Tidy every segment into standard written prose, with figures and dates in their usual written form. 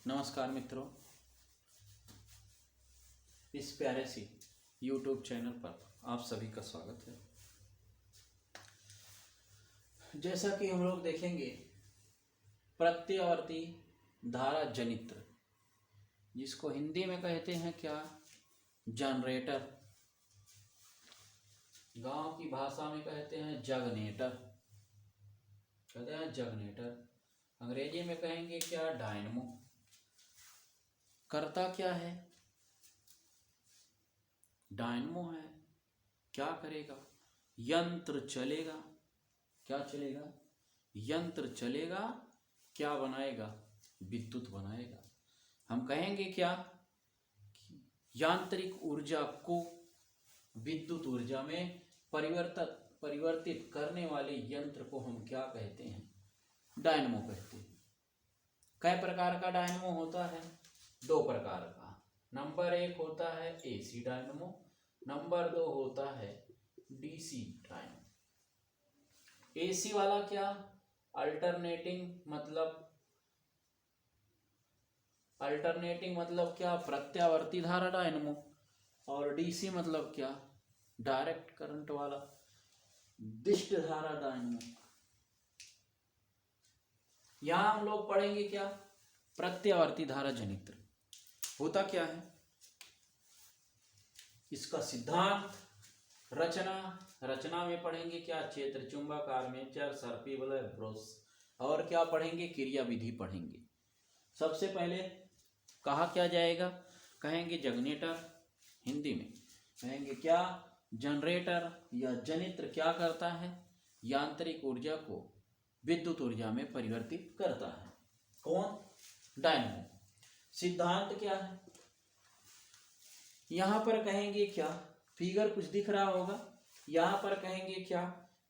नमस्कार मित्रों, इस प्यारे सी YouTube चैनल पर आप सभी का स्वागत है। जैसा कि हम लोग देखेंगे प्रत्यावर्ती धारा जनित्र, जिसको हिंदी में कहते हैं क्या, जनरेटर। गांव की भाषा में कहते हैं जगनेटर, कहते हैं जगनेटर। अंग्रेजी में कहेंगे क्या, डायनमो। करता क्या है, डायनमो है। क्या करेगा, यंत्र चलेगा। क्या चलेगा, यंत्र चलेगा। क्या बनाएगा, विद्युत बनाएगा। हम कहेंगे क्या, यांत्रिक ऊर्जा को विद्युत ऊर्जा में परिवर्तित करने वाले यंत्र को हम क्या कहते हैं, डायनमो कहते हैं। कई प्रकार का डायनमो होता है, दो प्रकार का। नंबर 1 होता है एसी डायनमो, नंबर 2 होता है डीसी डायनमो। एसी वाला क्या, अल्टरनेटिंग मतलब क्या, प्रत्यावर्ती धारा डायनमो। और डीसी मतलब क्या, डायरेक्ट करंट वाला दिष्ट धारा डायनमो। यहां हम लोग पढ़ेंगे क्या, प्रत्यावर्ती धारा जनित्र होता क्या है, इसका सिद्धांत, रचना में पढ़ेंगे क्या, क्षेत्र, चुंबक, आर्मेचर, सर्पी वलय, ब्रश। और क्या पढ़ेंगे, क्रिया विधि पढ़ेंगे। सबसे पहले कहा क्या जाएगा, कहेंगे जनरेटर। हिंदी में कहेंगे क्या, जनरेटर या जनित्र क्या करता है, यांत्रिक ऊर्जा को विद्युत ऊर्जा में परिवर्तित करता है। कौन, डायनमो। सिद्धांत क्या है, यहां पर कहेंगे क्या, फिगर कुछ दिख रहा होगा। यहां पर कहेंगे क्या,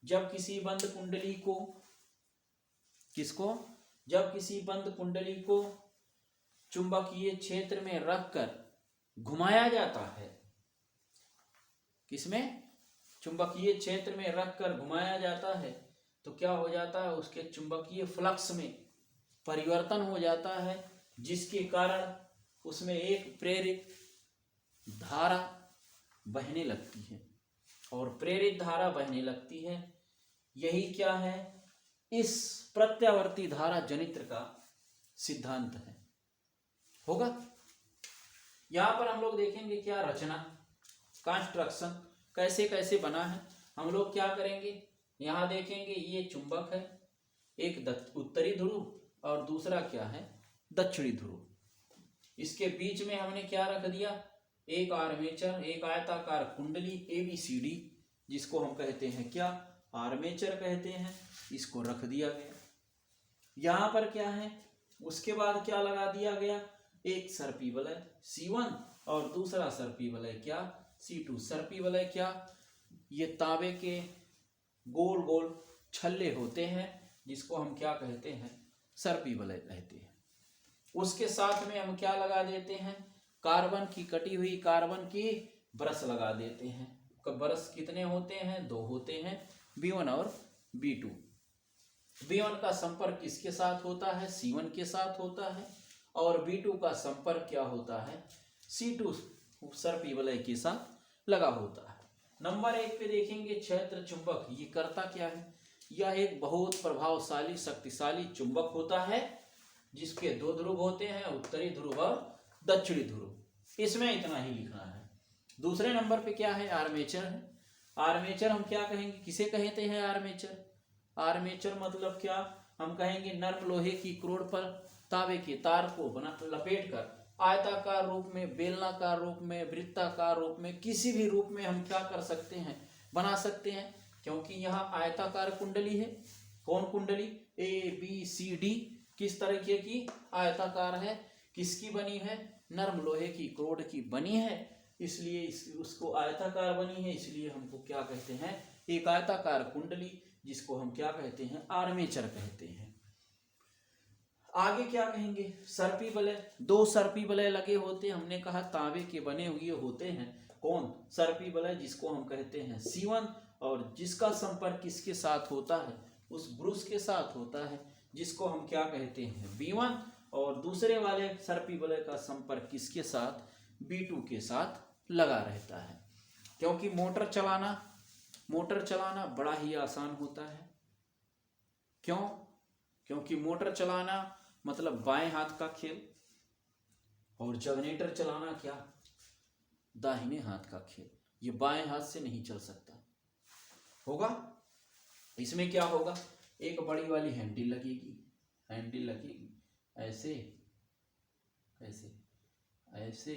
जब किसी बंद कुंडली को, जब किसी बंद कुंडली को चुंबकीय क्षेत्र में रखकर घुमाया जाता है, किसमें, चुंबकीय क्षेत्र में रखकर घुमाया जाता है, तो क्या हो जाता है, उसके चुंबकीय फ्लक्स में परिवर्तन हो जाता है, जिसके कारण उसमें एक प्रेरित धारा बहने लगती है। और प्रेरित धारा बहने लगती है, यही क्या है, इस प्रत्यावर्ती धारा जनित्र का सिद्धांत है। होगा। यहां पर हम लोग देखेंगे क्या, रचना, कंस्ट्रक्शन कैसे कैसे बना है। हम लोग क्या करेंगे, यहां देखेंगे ये चुंबक है, एक उत्तरी ध्रुव और दूसरा क्या है, दक्षिणी ध्रुव। इसके बीच में हमने क्या रख दिया, एक आर्मेचर, एक आयताकार कुंडली ABCD, जिसको हम कहते हैं क्या, आर्मेचर कहते हैं, इसको रख दिया गया। यहां पर क्या है, उसके बाद क्या लगा दिया गया, एक सर्पी वलय C1 और दूसरा सर्पी वलय क्या, C2। सर्पी वलय क्या, ये तांबे के गोल गोल छल्ले होते हैं, जिसको हम क्या कहते हैं, सर्पी वलय कहते हैं। उसके साथ में हम क्या लगा देते हैं, कार्बन की कटी हुई कार्बन की ब्रश लगा देते हैं। ब्रश कितने होते हैं, 2 होते हैं, B1 और B2। B1 का संपर्क किसके साथ होता है, C1 के साथ होता है, और B2 का संपर्क क्या होता है, C2 सर्पी वलय के साथ लगा होता है। नंबर 1 पे देखेंगे क्षेत्र चुंबक। ये करता क्या है, यह एक बहुत प्रभावशाली शक्तिशाली चुंबक होता है, जिसके 2 ध्रुव होते हैं, उत्तरी ध्रुव और दक्षिणी ध्रुव। इसमें इतना ही लिखना है। दूसरे नंबर पे क्या है, आर्मेचर है। आर्मेचर हम क्या कहेंगे, किसे कहते हैं आर्मेचर, आर्मेचर मतलब क्या, हम कहेंगे नर्म लोहे की क्रोड पर तांबे के तार को लपेट कर आयताकार रूप में, बेलनाकार रूप में, वृत्ताकार रूप में, किसी भी रूप में हम क्या कर सकते हैं, बना सकते हैं। क्योंकि यहाँ आयताकार कुंडली है। कौन कुंडली, ABCD किस तरीके की, आयताकार है। किसकी बनी है, नर्म लोहे की क्रोड की बनी है, इसलिए उसको आयताकार बनी है, इसलिए हमको क्या कहते हैं, एक आयताकार कुंडली, जिसको हम क्या कहते हैं, आर्मेचर कहते हैं। आगे क्या कहेंगे, सर्पी वलय। 2 सर्पी वलय लगे होते हैं, हमने कहा तांबे के बने हुए होते हैं। कौन, सर्पी वलय, जिसको हम कहते हैं C1, और जिसका संपर्क किसके साथ होता है, उस ब्रश के साथ होता है, जिसको हम क्या कहते हैं, B1। और दूसरे वाले सर्पी वलय का संपर्क किसके साथ, B2 के साथ लगा रहता है। क्योंकि मोटर चलाना बड़ा ही आसान होता है। क्यों? क्योंकि मोटर चलाना मतलब बाएं हाथ का खेल, और जनरेटर चलाना क्या, दाहिने हाथ का खेल। ये बाएं हाथ से नहीं चल सकता होगा। इसमें क्या होगा, एक बड़ी वाली हैंडल लगेगी ऐसे ऐसे ऐसे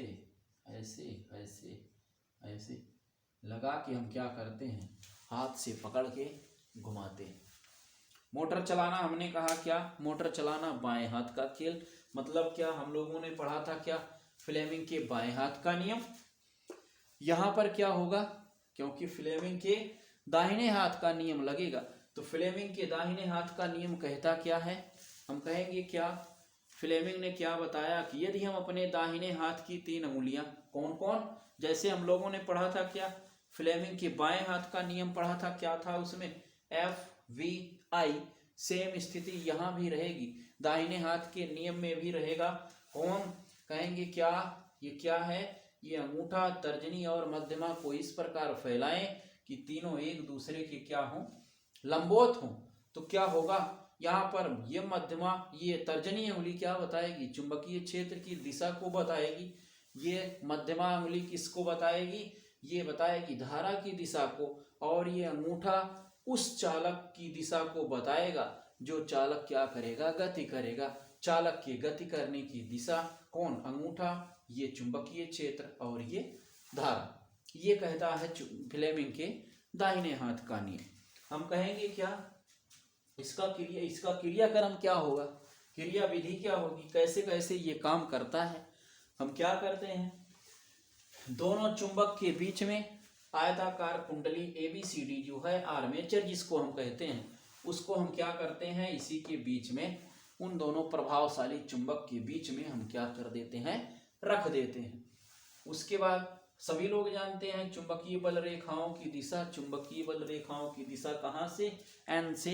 ऐसे ऐसे ऐसे लगा के हम क्या करते हैं, हाथ से पकड़ के घुमाते हैं। मोटर चलाना हमने कहा क्या, मोटर चलाना बाएं हाथ का खेल। मतलब क्या हम लोगों ने पढ़ा था क्या, फ्लेमिंग के बाएं हाथ का नियम। यहां पर क्या होगा, क्योंकि फ्लेमिंग के दाहिने हाथ का नियम लगेगा, तो फ्लेमिंग के दाहिने हाथ का नियम कहता क्या है, हम कहेंगे क्या, फ्लेमिंग ने क्या बताया कि यदि हम अपने दाहिने हाथ की 3 अंगुलियां, कौन कौन, जैसे हम लोगों ने पढ़ा था क्या, फ्लेमिंग के बाएं हाथ का नियम पढ़ा था, क्या था उसमें, FVI, सेम स्थिति यहां भी रहेगी, दाहिने हाथ के नियम में भी रहेगा। कौन, कहेंगे क्या, ये क्या है, ये अंगूठा, तर्जनी और मध्यमा को इस प्रकार फैलाएं कि तीनों एक दूसरे के क्या हों, लंबवत हों। तो क्या होगा, यहाँ पर ये मध्यमा, ये तर्जनी उंगली क्या बताएगी, चुंबकीय क्षेत्र की दिशा को बताएगी। ये मध्यमा उंगली किसको बताएगी, ये बताएगी धारा की दिशा को। और ये अंगूठा उस चालक की दिशा को बताएगा जो चालक क्या करेगा, गति करेगा। चालक के गति करने की दिशा कौन, अंगूठा, ये चुंबकीय क्षेत्र और ये धारा। ये कहता है फ्लेमिंग के दाहिने हाथ का नियम। हम कहेंगे क्या, इसका क्रियाक्रम क्या होगा, क्रिया विधि क्या होगी, कैसे कैसे ये काम करता है। हम क्या करते हैं, दोनों चुंबक के बीच में आयताकार कुंडली ABCD जो है, आर्मेचर जिसको हम कहते हैं, उसको हम क्या करते हैं, इसी के बीच में, उन दोनों प्रभावशाली चुंबक के बीच में हम क्या कर देते हैं, रख देते हैं। उसके बाद सभी लोग जानते हैं चुंबकीय बल रेखाओं की दिशा, चुंबकीय बल रेखाओं की दिशा कहाँ से, N से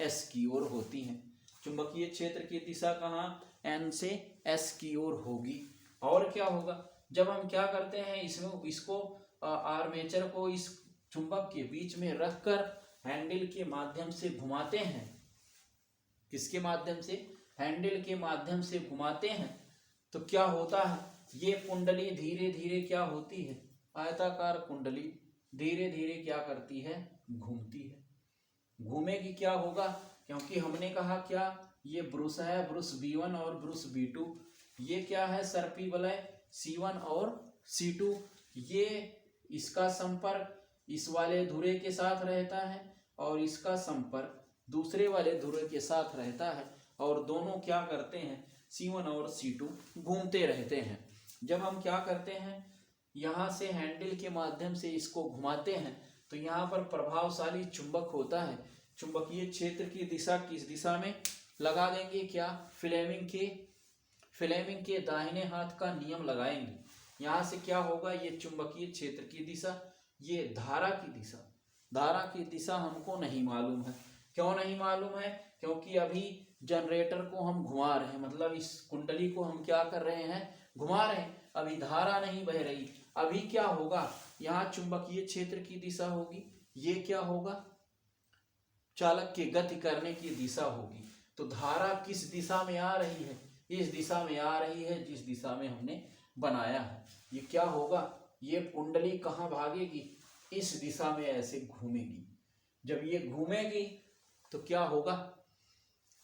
S की ओर होती है। चुंबकीय क्षेत्र की दिशा कहाँ, N से S की ओर होगी। और क्या होगा, जब हम क्या करते हैं, इसको आर्मेचर को इस चुंबक के बीच में रखकर हैंडल के माध्यम से घुमाते हैं, किसके माध्यम से, हैंडल के माध्यम से घुमाते हैं, तो क्या होता है, ये कुंडली धीरे धीरे क्या होती है, आयताकार कुंडली धीरे धीरे क्या करती है, घूमती है। घूमेगी, क्या होगा, क्योंकि हमने कहा क्या, ये ब्रुश है, ब्रुश B1 और ब्रुश B2, ये क्या है, सर्पी वलय C1 और C2। ये इसका संपर्क इस वाले धुरे के साथ रहता है और इसका संपर्क दूसरे वाले धुरे के साथ रहता है, और दोनों क्या करते हैं, C1 और C2 घूमते रहते हैं। जब हम क्या करते हैं, यहाँ से हैंडल के माध्यम से इसको घुमाते हैं, तो यहाँ पर प्रभावशाली चुंबक होता है। चुंबकीय क्षेत्र की दिशा किस दिशा में लगा देंगे, क्या, फ्लेमिंग के दाहिने हाथ का नियम लगाएंगे। यहाँ से क्या होगा, ये चुंबकीय क्षेत्र की दिशा, ये धारा की दिशा हमको नहीं मालूम है। क्यों नहीं मालूम है, क्योंकि अभी जनरेटर को हम घुमा रहे हैं, मतलब इस कुंडली को हम क्या कर रहे हैं, घुमा रहे हैं, अभी धारा नहीं बह रही। अभी क्या होगा, यहाँ चुंबकीय क्षेत्र की दिशा होगी, ये क्या होगा, चालक के गति करने की दिशा होगी। तो धारा किस दिशा में आ रही है, इस दिशा में आ रही है जिस दिशा में हमने बनाया है। ये क्या होगा, ये कुंडली कहाँ भागेगी, इस दिशा में ऐसे घूमेगी। जब ये घूमेगी तो क्या होगा,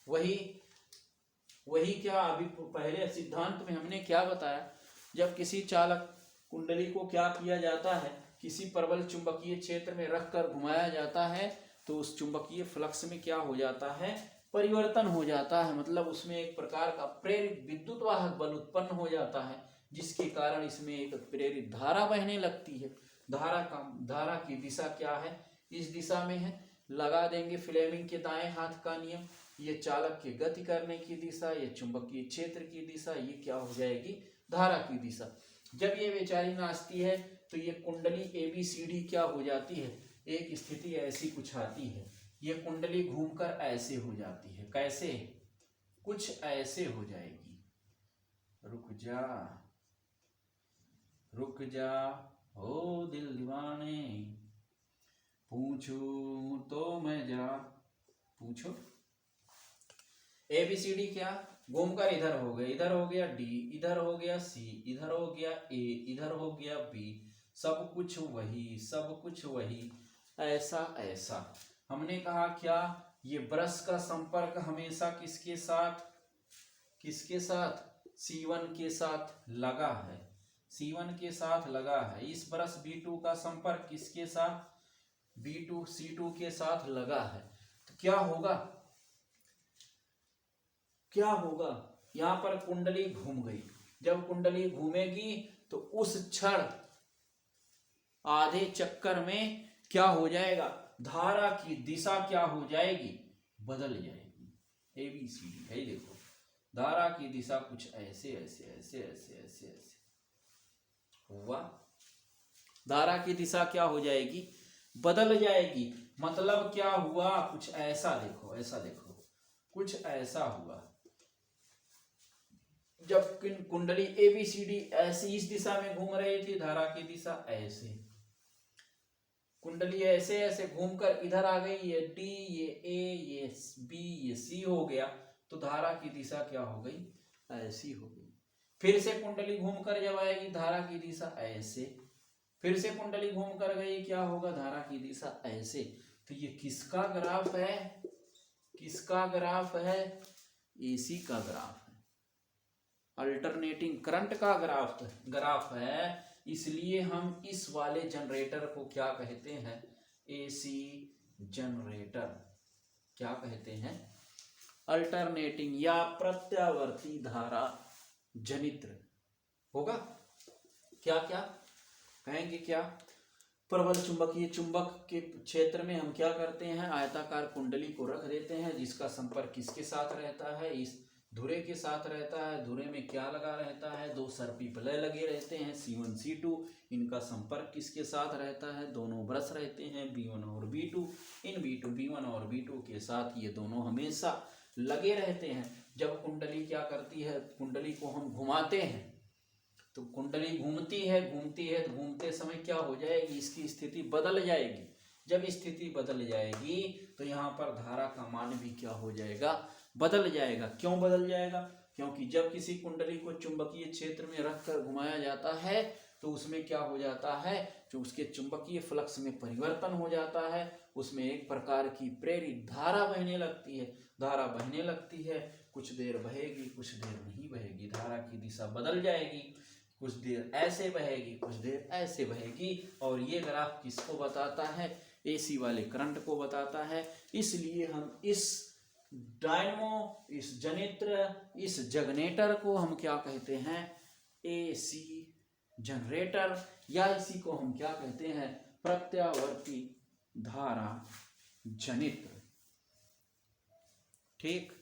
वही क्या अभी पहले सिद्धांत में हमने क्या बताया, जब किसी चालक कुंडली को क्या किया जाता है, किसी प्रबल चुंबकीय क्षेत्र में रखकर घुमाया जाता है, तो उस चुंबकीय फ्लक्स में क्या हो जाता है, परिवर्तन हो जाता है। मतलब उसमें एक प्रकार का प्रेरित विद्युत वाहक बल उत्पन्न हो जाता है, जिसके कारण इसमें एक प्रेरित धारा बहने लगती है। धारा की दिशा क्या है, इस दिशा में है। लगा देंगे फ्लेमिंग के दाएं हाथ का नियम, ये चालक के गति करने की दिशा, ये चुंबकीय क्षेत्र की दिशा, ये क्या हो जाएगी, धारा की दिशा। जब ये बेचारी नाचती है तो ये कुंडली ABCD क्या हो जाती है, एक स्थिति ऐसी कुछ आती है, ये कुंडली घूमकर ऐसे हो जाती है। कैसे, कुछ ऐसे हो जाएगी। रुक जा ओ दिल दीवाने, पूछूं तो मैं जरा, पूछो। ABCD क्या, घूमकर इधर हो गया, इधर हो गया D, इधर हो गया C, इधर हो गया A, इधर हो गया B, सब कुछ वही, ऐसा ऐसा। हमने कहा क्या, ये ब्रश का संपर्क हमेशा किसके साथ C1 के साथ लगा है, C1 के साथ लगा है। इस ब्रश B2 का संपर्क किसके साथ, B2 C2 के साथ लगा है। तो क्या होगा, यहां पर कुंडली घूम गई। जब कुंडली घूमेगी तो उस क्षण आधे चक्कर में क्या हो जाएगा, धारा की दिशा क्या हो जाएगी, बदल जाएगी। ABCD है, देखो धारा की दिशा कुछ ऐसे हुआ, धारा की दिशा क्या हो जाएगी, बदल जाएगी। मतलब क्या हुआ, कुछ ऐसा देखो, कुछ ऐसा हुआ। जब कुंडली ABCD ऐसे इस दिशा में घूम रही थी, धारा की दिशा ऐसे, कुंडली ऐसे घूमकर इधर आ गई, ये D, ये A, ये B, ये C हो गया, तो धारा की दिशा क्या हो गई, ऐसी हो गई। फिर से कुंडली घूमकर जब आएगी, धारा की दिशा ऐसे, फिर से कुंडली घूमकर गई, क्या होगा, धारा की दिशा ऐसे। तो ये किसका ग्राफ है, AC का ग्राफ है, अल्टरनेटिंग करंट का ग्राफ है। इसलिए हम इस वाले जनरेटर को क्या कहते हैं, AC जनरेटर। क्या कहते हैं, अल्टरनेटिंग या प्रत्यावर्ती धारा जनित्र होगा। क्या कहेंगे, क्या प्रबल चुंबकीय चुंबक के क्षेत्र में हम क्या करते हैं, आयताकार कुंडली को रख देते हैं, जिसका संपर्क किसके साथ रहता है, इस धुरे के साथ रहता है। धुरे में क्या लगा रहता है, दो सर्पी वलय लगे रहते हैं, C1 C2। इनका संपर्क किसके साथ रहता है, दोनों ब्रश रहते हैं B1 और B2। इन B1 और B2 के साथ ये दोनों हमेशा लगे रहते हैं। जब कुंडली क्या करती है, कुंडली को हम घुमाते हैं, तो कुंडली घूमती है तो घूमते समय क्या हो जाएगी, इसकी स्थिति बदल जाएगी। जब स्थिति बदल जाएगी तो यहाँ पर धारा का मान भी क्या हो जाएगा, बदल जाएगा। क्यों बदल जाएगा, क्योंकि जब किसी कुंडली को चुंबकीय क्षेत्र में रखकर घुमाया जाता है तो उसमें क्या हो जाता है, जो उसके चुंबकीय फ्लक्स में परिवर्तन हो जाता है, उसमें एक प्रकार की प्रेरित धारा बहने लगती है। धारा बहने लगती है, कुछ देर बहेगी, कुछ देर नहीं बहेगी, धारा की दिशा बदल जाएगी, कुछ देर ऐसे बहेगी, कुछ देर ऐसे बहेगी। और ये ग्राफ किसको बताता है, AC वाले करंट को बताता है। इसलिए हम इस डायनमो, इस जनित्र, इस जगनेटर को हम क्या कहते हैं, AC जनरेटर, या इसी को हम क्या कहते हैं, प्रत्यावर्ती धारा जनित्र। ठीक,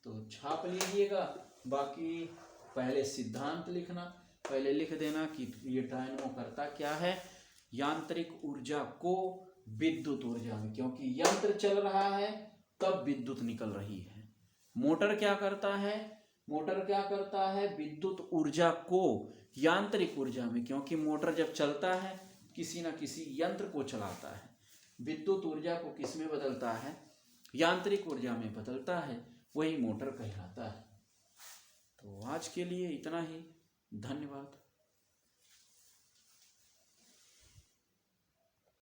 तो छाप लीजिएगा। बाकी पहले सिद्धांत लिखना, पहले लिख देना कि ये डायनमो करता क्या है, यांत्रिक ऊर्जा को विद्युत ऊर्जा में, क्योंकि यंत्र चल रहा है तब विद्युत निकल रही है। मोटर क्या करता है, विद्युत ऊर्जा को यांत्रिक ऊर्जा में, क्योंकि मोटर जब चलता है किसी न किसी यंत्र को चलाता है। विद्युत ऊर्जा को किस में बदलता है, यांत्रिक ऊर्जा में बदलता है, वही मोटर कहलाता है। तो आज के लिए इतना ही, धन्यवाद।